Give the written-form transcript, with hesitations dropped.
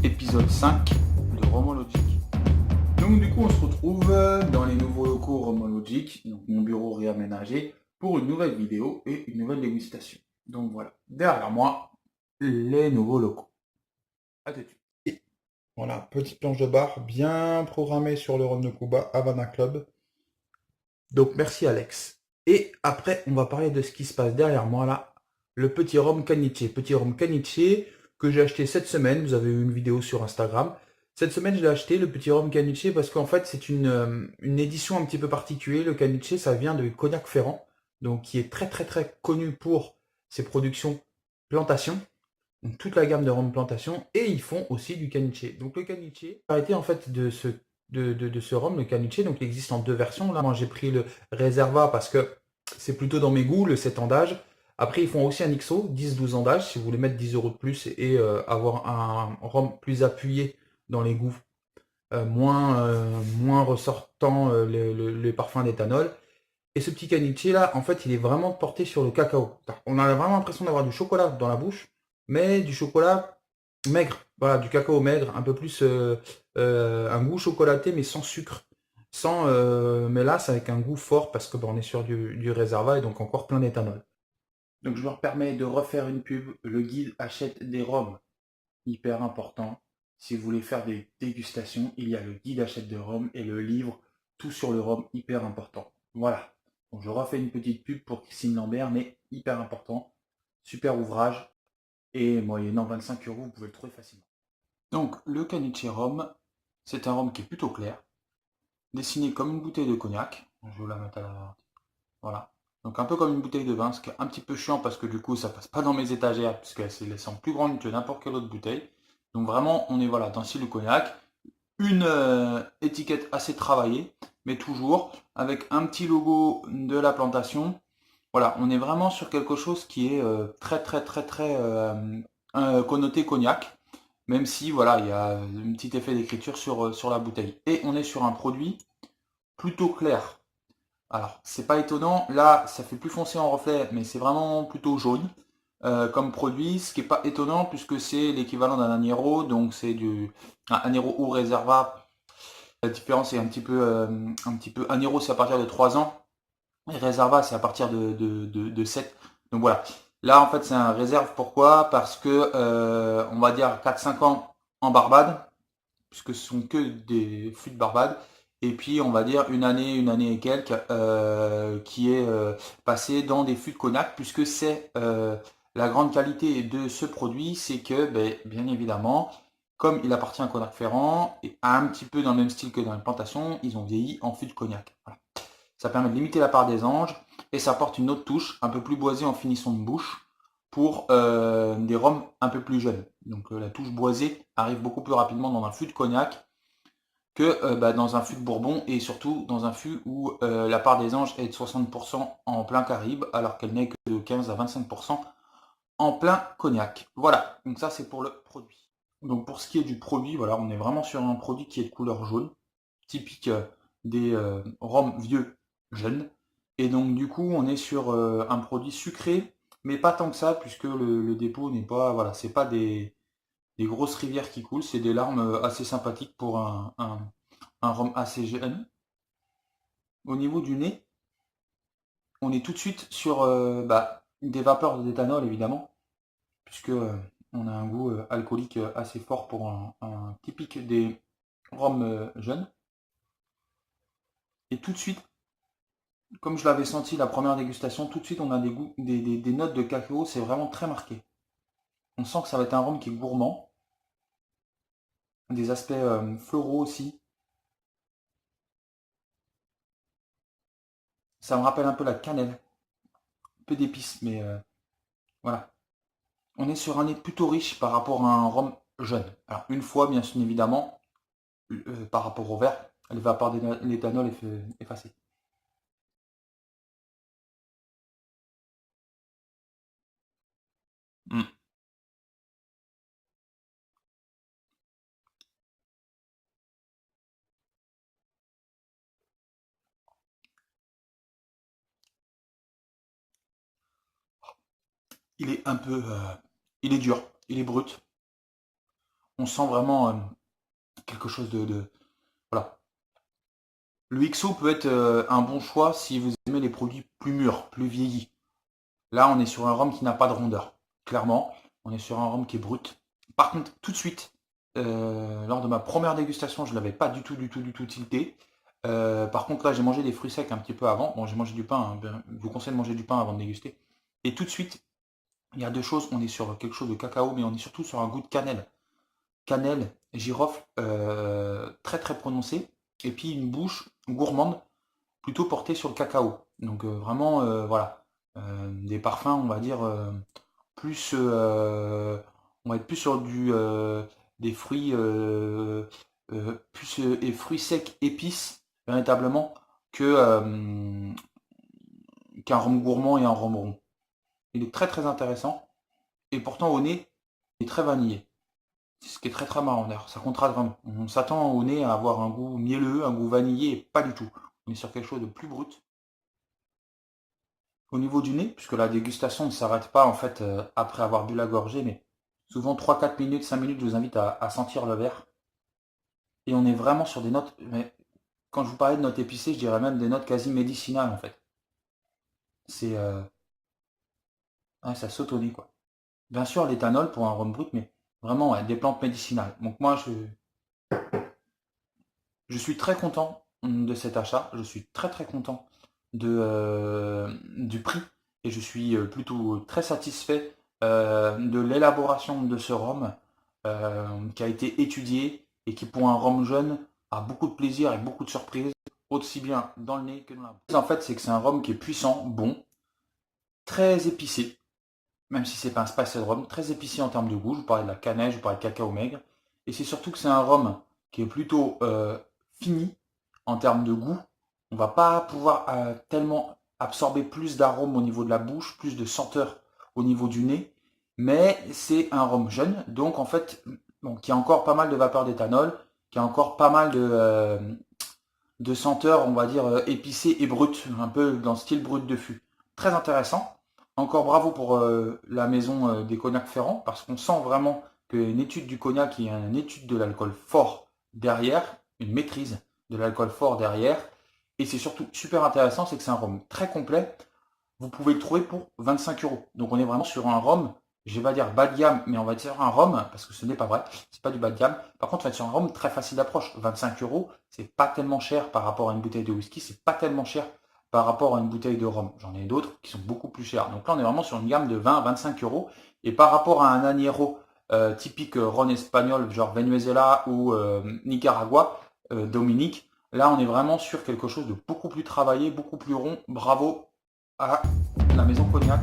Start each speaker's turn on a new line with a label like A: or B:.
A: épisode 5 de Romologic. Donc du coup on se retrouve dans les nouveaux locaux Romologic, donc mon bureau réaménagé, pour une nouvelle vidéo et une nouvelle dégustation. Donc voilà, derrière moi, les nouveaux locaux. À tout de suite. Et voilà, petite planche de bar bien programmée sur le rhum de Cuba, Havana Club. Donc merci Alex. Et après, on va parler de ce qui se passe derrière moi là. Le petit rhum caniche. Petit rhum caniche que j'ai acheté cette semaine. Vous avez eu une vidéo sur Instagram. Cette semaine, je l'ai acheté, le petit rhum caniche, parce qu'en fait, c'est une édition un petit peu particulière. Le caniche, ça vient de Cognac Ferrand, donc qui est très très très connu pour ses productions plantation. Donc toute la gamme de rhum plantation, et ils font aussi du caniche. Donc le caniche, arrêté en fait de ce rhum, le caniche, donc il existe en deux versions. Là, moi j'ai pris le Reserva parce que c'est plutôt dans mes goûts, le 7 ans d'âge. Après, ils font aussi un XO, 10-12 ans d'âge, si vous voulez mettre 10 € de plus et avoir un rhum plus appuyé dans les goûts, moins ressortant les parfums d'éthanol. Et ce petit caniche là, en fait, il est vraiment porté sur le cacao. On a vraiment l'impression d'avoir du chocolat dans la bouche, mais du chocolat maigre. Voilà, du cacao maigre, un peu plus un goût chocolaté, mais sans sucre. Sans mélasse avec un goût fort parce que on est sur du réserva et donc encore plein d'éthanol. Donc je me permets de refaire une pub. Le guide achète des rhums, hyper important. Si vous voulez faire des dégustations, il y a le guide achète des rhums et le livre tout sur le rhum, hyper important. Voilà. Donc je refais une petite pub pour Christine Lambert, mais hyper important. Super ouvrage et moyennant 25 euros, vous pouvez le trouver facilement. Donc le caniche rhum, c'est un rhum qui est plutôt clair, dessiné comme une bouteille de cognac. Je vais la mettre à la... Voilà. Donc un peu comme une bouteille de vin, ce qui est un petit peu chiant parce que du coup ça passe pas dans mes étagères puisqu'elle semble plus grande que n'importe quelle autre bouteille. Donc vraiment on est voilà dans le style du cognac, une étiquette assez travaillée, mais toujours avec un petit logo de la plantation. Voilà, on est vraiment sur quelque chose qui est très très très très connoté cognac, même si voilà il y a un petit effet d'écriture sur la bouteille. Et on est sur un produit plutôt clair. Alors, c'est pas étonnant, là, ça fait plus foncé en reflet, mais c'est vraiment plutôt jaune comme produit, ce qui est pas étonnant puisque c'est l'équivalent d'un agnero, donc c'est du un agnero ou reserva. La différence est un petit peu agnero, c'est à partir de 3 ans, et reserva, c'est à partir de 7. Donc voilà. Là, en fait, c'est un réserve. Pourquoi? Parce que, on va dire 4-5 ans en Barbade, puisque ce sont que des fûts de Barbade. Et puis, on va dire une année et quelques, qui est passé dans des fûts de cognac, puisque c'est la grande qualité de ce produit, c'est que, ben, bien évidemment, comme il appartient à Cognac Ferrand, et un petit peu dans le même style que dans les plantations, ils ont vieilli en fût de cognac. Voilà. Ça permet de limiter la part des anges, et ça apporte une autre touche, un peu plus boisée en finition de bouche, pour des rhums un peu plus jeunes. Donc la touche boisée arrive beaucoup plus rapidement dans un fût de cognac que dans un fût de bourbon et surtout dans un fût où la part des anges est de 60% en plein Caraïbe alors qu'elle n'est que de 15 à 25% en plein cognac. Voilà, donc ça c'est pour le produit. Donc pour ce qui est du produit, voilà, on est vraiment sur un produit qui est de couleur jaune, typique des rhums vieux jeunes. Et donc du coup on est sur un produit sucré, mais pas tant que ça, puisque le dépôt n'est pas, voilà, c'est pas des grosses rivières qui coulent, c'est des larmes assez sympathiques pour un rhum assez jeune. Au niveau du nez, on est tout de suite sur des vapeurs d'éthanol évidemment, puisque on a un goût alcoolique assez fort pour un typique des rhums jeunes. Et tout de suite, comme je l'avais senti la première dégustation, tout de suite on a des goûts, des notes de cacao, c'est vraiment très marqué. On sent que ça va être un rhum qui est gourmand, des aspects floraux aussi. Ça me rappelle un peu la cannelle, un peu d'épices, mais voilà. On est sur un nez plutôt riche par rapport à un rhum jeune. Alors une fois, bien sûr, évidemment, par rapport au verre, le vapeur d'éthanol est effacé. Mm. Il est un peu, il est dur, il est brut. On sent vraiment quelque chose voilà. Le XO peut être un bon choix si vous aimez les produits plus mûrs, plus vieillis. Là, on est sur un rhum qui n'a pas de rondeur. Clairement, on est sur un rhum qui est brut. Par contre, tout de suite, lors de ma première dégustation, je ne l'avais pas du tout tilté. Par contre, là, j'ai mangé des fruits secs un petit peu avant. Bon, j'ai mangé du pain, hein. Je vous conseille de manger du pain avant de déguster. Et tout de suite, il y a deux choses. On est sur quelque chose de cacao, mais on est surtout sur un goût de cannelle. Cannelle, girofle, très très prononcé. Et puis une bouche gourmande, plutôt portée sur le cacao. Donc vraiment, voilà. Des parfums, on va dire, plus, on va être plus sur des fruits, plus et fruits secs épices, véritablement, qu'un rhum gourmand et un rhum rond. Il est très très intéressant, et pourtant au nez, il est très vanillé. C'est ce qui est très très marrant d'ailleurs, ça contraste vraiment. On s'attend au nez à avoir un goût mielleux, un goût vanillé, et pas du tout. On est sur quelque chose de plus brut. Au niveau du nez, puisque la dégustation ne s'arrête pas en fait après avoir bu la gorgée, mais souvent 3, 4 minutes, 5 minutes, je vous invite à sentir le verre. Et on est vraiment sur des notes, mais quand je vous parlais de notes épicées, je dirais même des notes quasi médicinales en fait. C'est ouais, ça saute au nez quoi. Bien sûr l'éthanol pour un rhum brut, mais vraiment ouais, des plantes médicinales. Donc moi je suis très content de cet achat, je suis très très content du prix et je suis plutôt très satisfait de l'élaboration de ce rhum qui a été étudié et qui pour un rhum jeune a beaucoup de plaisir et beaucoup de surprises, aussi bien dans le nez que dans la bouche. En fait, c'est que c'est un rhum qui est puissant, bon, très épicé, même si c'est pas un spicy rhum, très épicé en termes de goût. Je vous parlais de la cannelle, je vous parlais de cacao maigre. Et c'est surtout que c'est un rhum qui est plutôt fini en termes de goût. On va pas pouvoir tellement absorber plus d'arômes au niveau de la bouche, plus de senteur au niveau du nez. Mais c'est un rhum jeune, donc en fait, bon, qui a encore pas mal de vapeur d'éthanol, qui a encore pas mal de senteurs, on va dire, épicées et brutes, un peu dans le style brut de fût. Très intéressant. Encore bravo pour la maison des cognacs Ferrand, parce qu'on sent vraiment qu'une étude du cognac, il y a une étude de l'alcool fort derrière, une maîtrise de l'alcool fort derrière. Et c'est surtout super intéressant, c'est que c'est un rhum très complet. Vous pouvez le trouver pour 25 €. Donc on est vraiment sur un rhum, je vais pas dire bas de gamme, mais on va dire un rhum, parce que ce n'est pas vrai, c'est pas du bas de gamme. Par contre, on va être sur un rhum très facile d'approche. 25 €, c'est pas tellement cher par rapport à une bouteille de whisky, c'est pas tellement cher par rapport à une bouteille de rhum. J'en ai d'autres qui sont beaucoup plus chers. Donc là, on est vraiment sur une gamme de 20 à 25 €. Et par rapport à un añejo typique rhum espagnol, genre Venezuela ou Nicaragua, Dominique, là, on est vraiment sur quelque chose de beaucoup plus travaillé, beaucoup plus rond. Bravo à la maison Cognac.